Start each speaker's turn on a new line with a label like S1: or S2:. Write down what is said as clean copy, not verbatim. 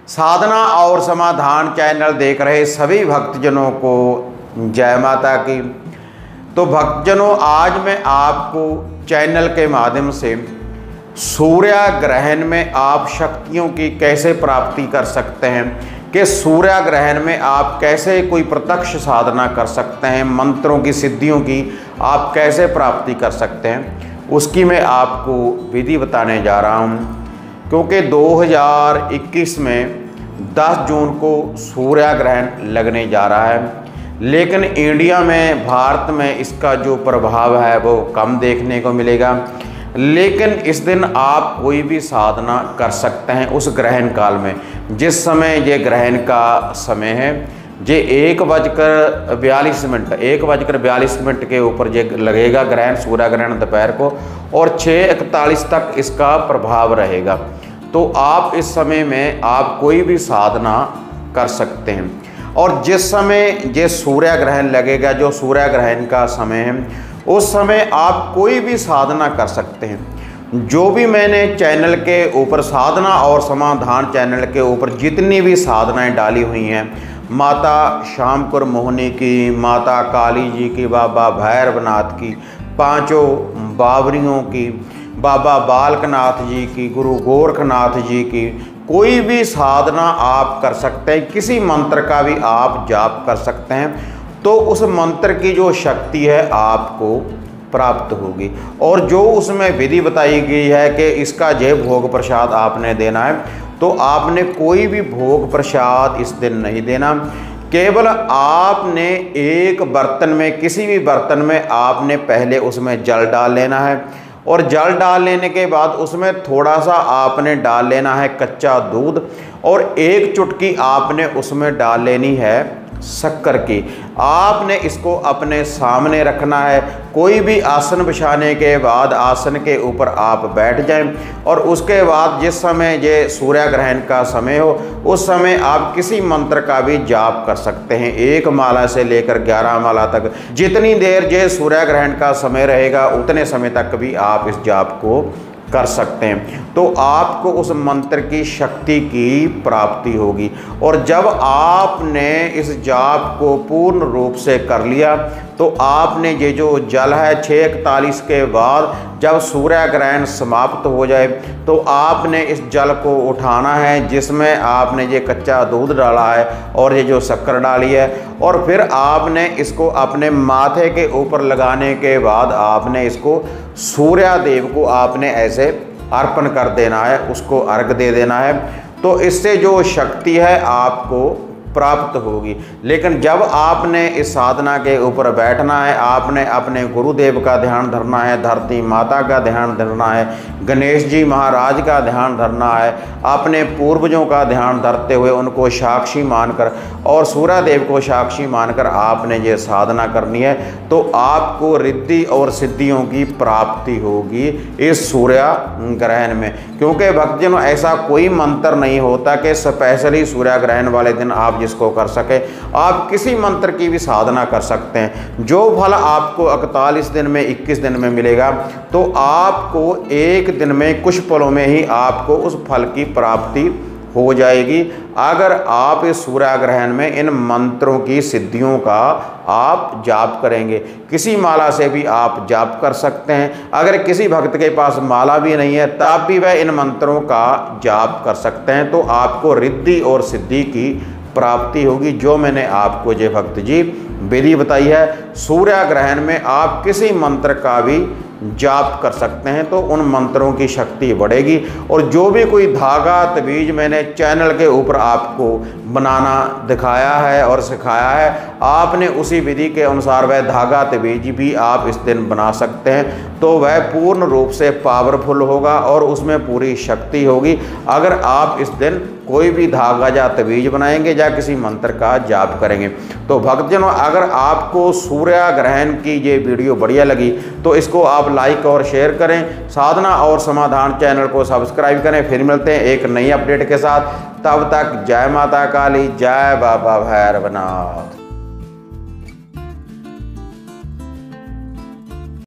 S1: साधना और समाधान चैनल देख रहे सभी भक्तजनों को जय माता की। तो भक्तजनों, आज मैं आपको चैनल के माध्यम से सूर्य ग्रहण में आप शक्तियों की कैसे प्राप्ति कर सकते हैं, कि सूर्य ग्रहण में आप कैसे कोई प्रत्यक्ष साधना कर सकते हैं, मंत्रों की सिद्धियों की आप कैसे प्राप्ति कर सकते हैं, उसकी मैं आपको विधि बताने जा रहा हूँ। क्योंकि 2021 में 10 जून को सूर्य ग्रहण लगने जा रहा है, लेकिन इंडिया में, भारत में इसका जो प्रभाव है वो कम देखने को मिलेगा। लेकिन इस दिन आप कोई भी साधना कर सकते हैं उस ग्रहण काल में, जिस समय ये ग्रहण का समय है। ये 1:42 के ऊपर ये लगेगा ग्रहण, सूर्य ग्रहण दोपहर को, और 6:41 तक इसका प्रभाव रहेगा। तो आप इस समय में आप कोई भी साधना कर सकते हैं। और जिस समय ये सूर्य ग्रहण लगेगा, जो सूर्य ग्रहण का समय है, उस समय आप कोई भी साधना कर सकते हैं। जो भी मैंने चैनल के ऊपर, साधना और समाधान चैनल के ऊपर जितनी भी साधनाएं डाली हुई हैं, माता श्यामकुर मोहिनी की, माता काली जी की, बाबा भैरवनाथ की, 5 बावरियों की, बाबा बालकनाथ जी की, गुरु गोरखनाथ जी की, कोई भी साधना आप कर सकते हैं। किसी मंत्र का भी आप जाप कर सकते हैं, तो उस मंत्र की जो शक्ति है आपको प्राप्त होगी। और जो उसमें विधि बताई गई है कि इसका जय भोग प्रसाद आपने देना है, तो आपने कोई भी भोग प्रसाद इस दिन नहीं देना। केवल आपने एक बर्तन में, किसी भी बर्तन में आपने पहले उसमें जल डाल लेना है, और जल डाल लेने के बाद उसमें थोड़ा सा आपने डाल लेना है कच्चा दूध, और 1 चुटकी आपने उसमें डाल लेनी है शक्कर की। आपने इसको अपने सामने रखना है। कोई भी आसन बिछाने के बाद आसन के ऊपर आप बैठ जाएं, और उसके बाद जिस समय ये सूर्य ग्रहण का समय हो, उस समय आप किसी मंत्र का भी जाप कर सकते हैं, 1 माला से लेकर 11 माला तक। जितनी देर ये सूर्य ग्रहण का समय रहेगा उतने समय तक भी आप इस जाप को कर सकते हैं। तो आपको उस मंत्र की शक्ति की प्राप्ति होगी। और जब आपने इस जाप को पूर्ण रूप से कर लिया, तो आपने ये जो जल है 6:41 के बाद जब सूर्य ग्रहण समाप्त हो जाए, तो आपने इस जल को उठाना है, जिसमें आपने ये कच्चा दूध डाला है और ये जो शक्कर डाली है, और फिर आपने इसको अपने माथे के ऊपर लगाने के बाद आपने इसको सूर्य देव को आपने ऐसे अर्पण कर देना है, उसको अर्घ दे देना है। तो इससे जो शक्ति है आपको प्राप्त होगी। लेकिन जब आपने इस साधना के ऊपर बैठना है, आपने अपने गुरुदेव का ध्यान धरना है, धरती माता का ध्यान धरना है, गणेश जी महाराज का ध्यान धरना है, अपने पूर्वजों का ध्यान धरते हुए उनको साक्षी मानकर और सूर्य देव को साक्षी मानकर आपने ये साधना करनी है। तो आपको रिद्धि और सिद्धियों की प्राप्ति होगी इस सूर्य ग्रहण में। क्योंकि भक्तजनों, ऐसा कोई मंत्र नहीं होता कि स्पेशली सूर्य ग्रहण वाले दिन आप जिसको कर सके। आप किसी मंत्र की भी साधना कर सकते हैं। जो फल आपको 41 दिन में, 21 दिन में मिलेगा, तो आपको 1 दिन में, कुछ पलों में ही आपको उस फल की प्राप्ति हो जाएगी, अगर आप इस सूर्य ग्रहण में इन मंत्रों की सिद्धियों का आप जाप करेंगे। किसी माला से भी आप जाप कर सकते हैं। अगर किसी भक्त के पास माला भी नहीं है, तब भी वह इन मंत्रों का जाप कर सकते हैं। तो आपको रिद्धि और सिद्धि की प्राप्ति होगी। जो मैंने आपको ये भक्त जी विधि बताई है, सूर्य ग्रहण में आप किसी मंत्र का भी जाप कर सकते हैं, तो उन मंत्रों की शक्ति बढ़ेगी। और जो भी कोई धागा तवीज मैंने चैनल के ऊपर आपको बनाना दिखाया है और सिखाया है, आपने उसी विधि के अनुसार वह धागा तवीज भी आप इस दिन बना सकते हैं। तो वह पूर्ण रूप से पावरफुल होगा और उसमें पूरी शक्ति होगी। अगर आप इस दिन कोई भी धागा या तवीज बनाएंगे या किसी मंत्र का जाप करेंगे। तो भक्तजनों, अगर आपको सूर्य ग्रहण की ये वीडियो बढ़िया लगी, तो इसको आप लाइक और शेयर करें। साधना और समाधान चैनल को सब्सक्राइब करें। फिर मिलते हैं एक नई अपडेट के साथ। तब तक जय माता काली, जय बाबा भैरवनाथ।